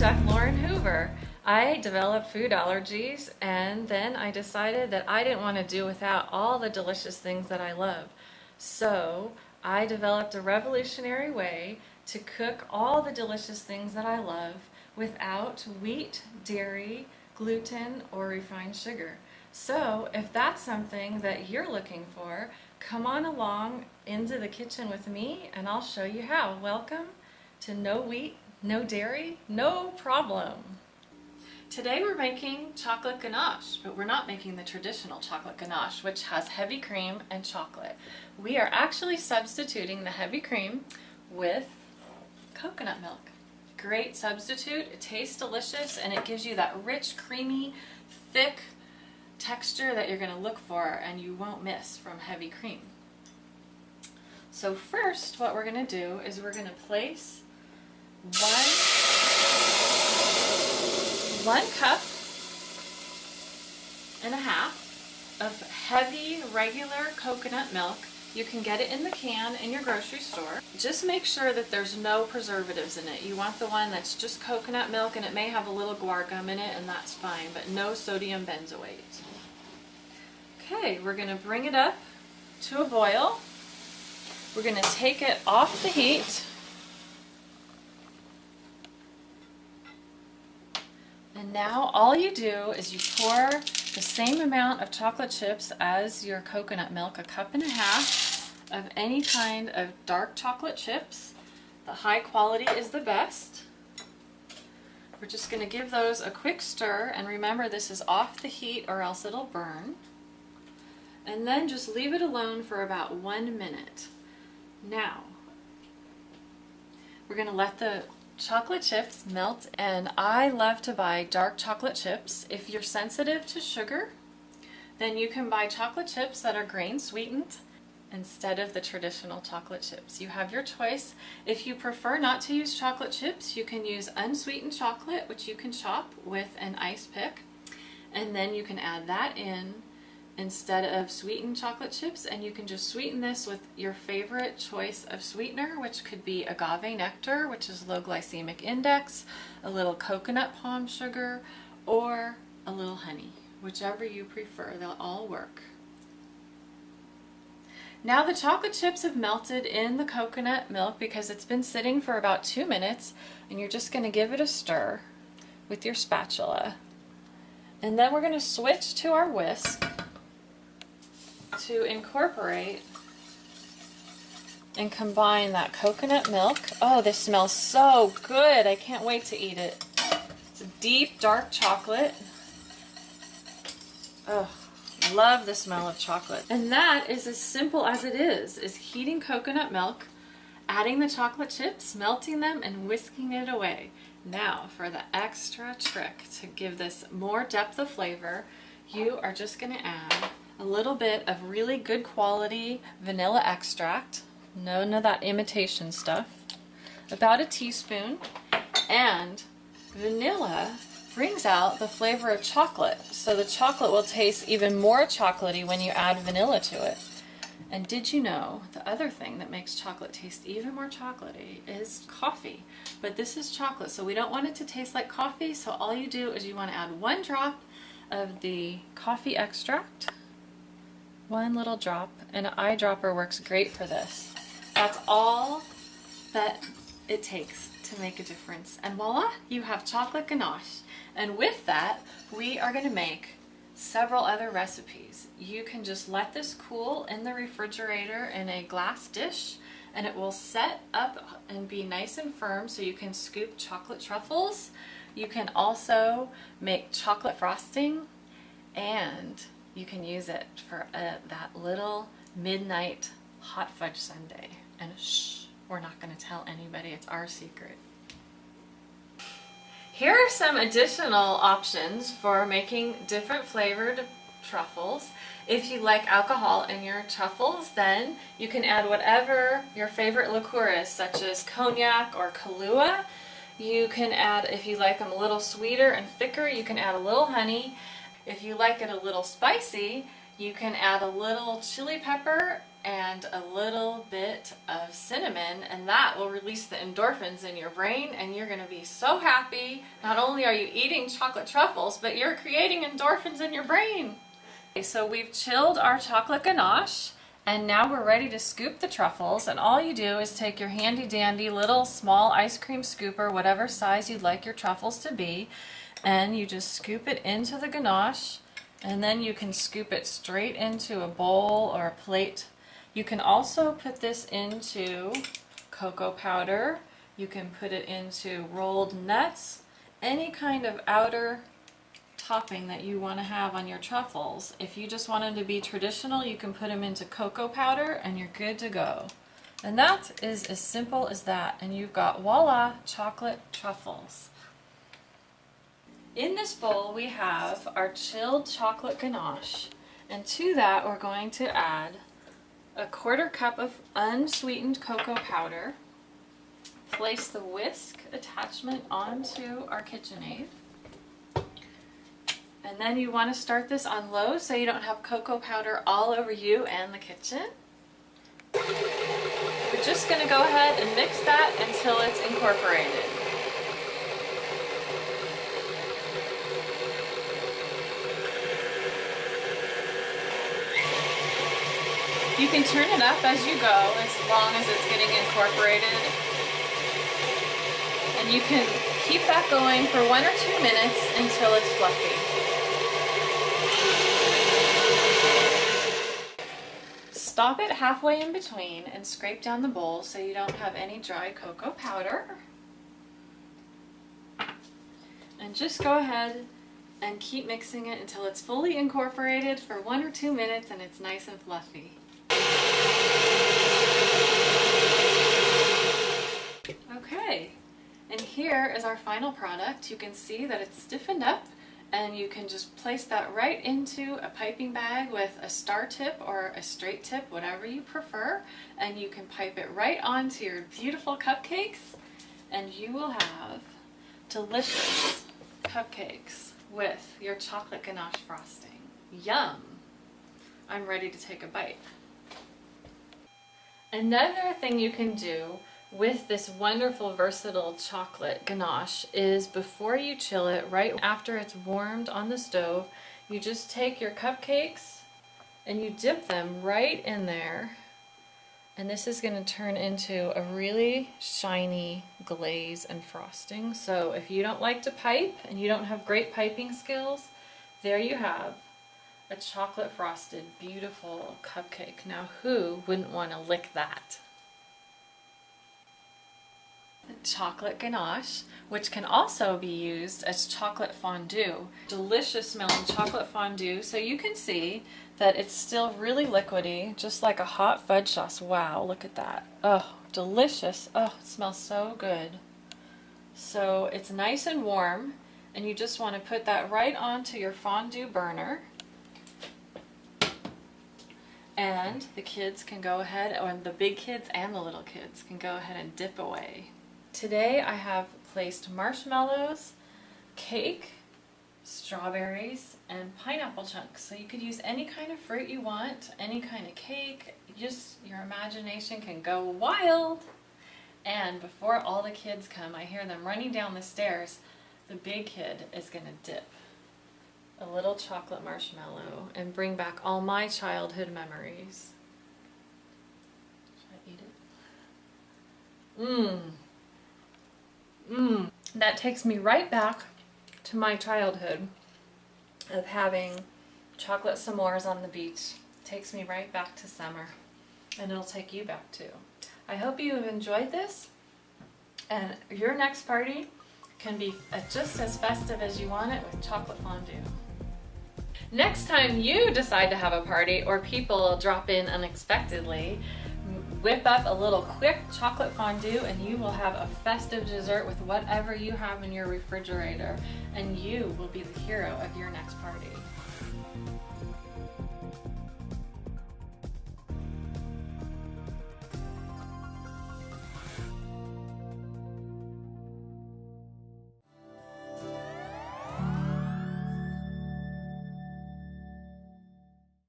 Chef Lauren Hoover. I developed food allergies and then I decided that I didn't want to do without all the delicious things that I love. So I developed a revolutionary way to cook all the delicious things that I love without wheat, dairy, gluten, or refined sugar. So if that's something that you're looking for, come on along into the kitchen with me and I'll show you how. Welcome to No Wheat, No Dairy, No Problem. Today we're making chocolate ganache, but we're not making the traditional chocolate ganache, which has heavy cream and chocolate. We are actually substituting the heavy cream with coconut milk. Great substitute, it tastes delicious, and it gives you that rich, creamy, thick texture that you're going to look for and you won't miss from heavy cream. So first what we're going to do is we're going to place one cup and a half of heavy regular coconut milk. You can get it in the can in your grocery store. Just make sure that there's no preservatives in it. You want the one that's just coconut milk, and it may have a little guar gum in it, and that's fine, but no sodium benzoate. Okay, we're going to bring it up to a boil. We're going to take it off the heat. And now all you do is you pour the same amount of chocolate chips as your coconut milk, a cup and a half of any kind of dark chocolate chips. The high quality is the best. We're just going to give those a quick stir, and remember this is off the heat or else it'll burn. And then just leave it alone for about 1 minute. Now, we're going to let the chocolate chips melt, and I love to buy dark chocolate chips. If you're sensitive to sugar, then you can buy chocolate chips that are grain sweetened instead of the traditional chocolate chips. You have your choice. If you prefer not to use chocolate chips, you can use unsweetened chocolate, which you can chop with an ice pick, and then you can add that in instead of sweetened chocolate chips, and you can just sweeten this with your favorite choice of sweetener, which could be agave nectar, which is low glycemic index, a little coconut palm sugar, or a little honey. Whichever you prefer, they'll all work. Now the chocolate chips have melted in the coconut milk because it's been sitting for about 2 minutes, and you're just going to give it a stir with your spatula. And then we're going to switch to our whisk to incorporate and combine that coconut milk. Oh, this smells so good. I can't wait to eat it. It's a deep, dark chocolate. Oh, love the smell of chocolate. And that is as simple as it is heating coconut milk, adding the chocolate chips, melting them, and whisking it away. Now, for the extra trick to give this more depth of flavor, you are just going to add a little bit of really good quality vanilla extract, none of that imitation stuff, about a teaspoon, and vanilla brings out the flavor of chocolate, so the chocolate will taste even more chocolatey when you add vanilla to it. And did you know the other thing that makes chocolate taste even more chocolatey is coffee? But this is chocolate, so we don't want it to taste like coffee, so all you do is you want to add 1 drop of the coffee extract. 1 little drop, and an eyedropper works great for this. That's all that it takes to make a difference. And voila, you have chocolate ganache. And with that, we are going to make several other recipes. You can just let this cool in the refrigerator in a glass dish, and it will set up and be nice and firm so you can scoop chocolate truffles. You can also make chocolate frosting, and you can use it for that little midnight hot fudge sundae. And shh, we're not going to tell anybody, it's our secret. Here are some additional options for making different flavored truffles. If you like alcohol in your truffles, then you can add whatever your favorite liqueur is, such as cognac or Kahlua. You can add, if you like them a little sweeter and thicker, you can add a little honey. If you like it a little spicy, You can add a little chili pepper and a little bit of cinnamon, and that will release the endorphins in your brain, and you're gonna be so happy. Not only are you eating chocolate truffles, but you're creating endorphins in your brain. Okay, so we've chilled our chocolate ganache, and now we're ready to scoop the truffles, and all you do is take your handy dandy little small ice cream scooper, whatever size you'd like your truffles to be, and you just scoop it into the ganache, and then you can scoop it straight into a bowl or a plate. You can also put this into cocoa powder. You can put it into rolled nuts, any kind of outer topping that you want to have on your truffles. If you just want them to be traditional, you can put them into cocoa powder and you're good to go. And that is as simple as that. And you've got, voila, chocolate truffles. In this bowl we have our chilled chocolate ganache, and to that we're going to add a 1/4 cup of unsweetened cocoa powder. Place the whisk attachment onto our KitchenAid. And then you want to start this on low so you don't have cocoa powder all over you and the kitchen. We're just going to go ahead and mix that until it's incorporated. You can turn it up as you go as long as it's getting incorporated. And you can keep that going for 1 or 2 minutes until it's fluffy. Stop it halfway in between and scrape down the bowl so you don't have any dry cocoa powder. And just go ahead and keep mixing it until it's fully incorporated for 1 or 2 minutes and it's nice and fluffy. Okay, and here is our final product. You can see that it's stiffened up, and you can just place that right into a piping bag with a star tip or a straight tip, whatever you prefer, and you can pipe it right onto your beautiful cupcakes, and you will have delicious cupcakes with your chocolate ganache frosting. Yum! I'm ready to take a bite. Another thing you can do with this wonderful versatile chocolate ganache is before you chill it, right after it's warmed on the stove, you just take your cupcakes and you dip them right in there, and this is going to turn into a really shiny glaze and frosting. So if you don't like to pipe and you don't have great piping skills, there you have a chocolate frosted beautiful cupcake. Now who wouldn't want to lick that? Chocolate ganache, which can also be used as chocolate fondue. Delicious smelling chocolate fondue. So you can see that it's still really liquidy, just like a hot fudge sauce. Wow, look at that. Oh, delicious. Oh, it smells so good. So it's nice and warm, and you just want to put that right onto your fondue burner. And the kids can go ahead, or the big kids and the little kids can go ahead and dip away. Today I have placed marshmallows, cake, strawberries, and pineapple chunks. So you could use any kind of fruit you want, any kind of cake, just your imagination can go wild. And before all the kids come, I hear them running down the stairs. The big kid is going to dip a little chocolate marshmallow and bring back all my childhood memories. Should I eat it? That takes me right back to my childhood of having chocolate s'mores on the beach. Takes me right back to summer, and it'll take you back too. I hope you have enjoyed this, and your next party can be just as festive as you want it with chocolate fondue. Next time you decide to have a party or people drop in unexpectedly, whip up a little quick chocolate fondue and you will have a festive dessert with whatever you have in your refrigerator, and you will be the hero of your next party.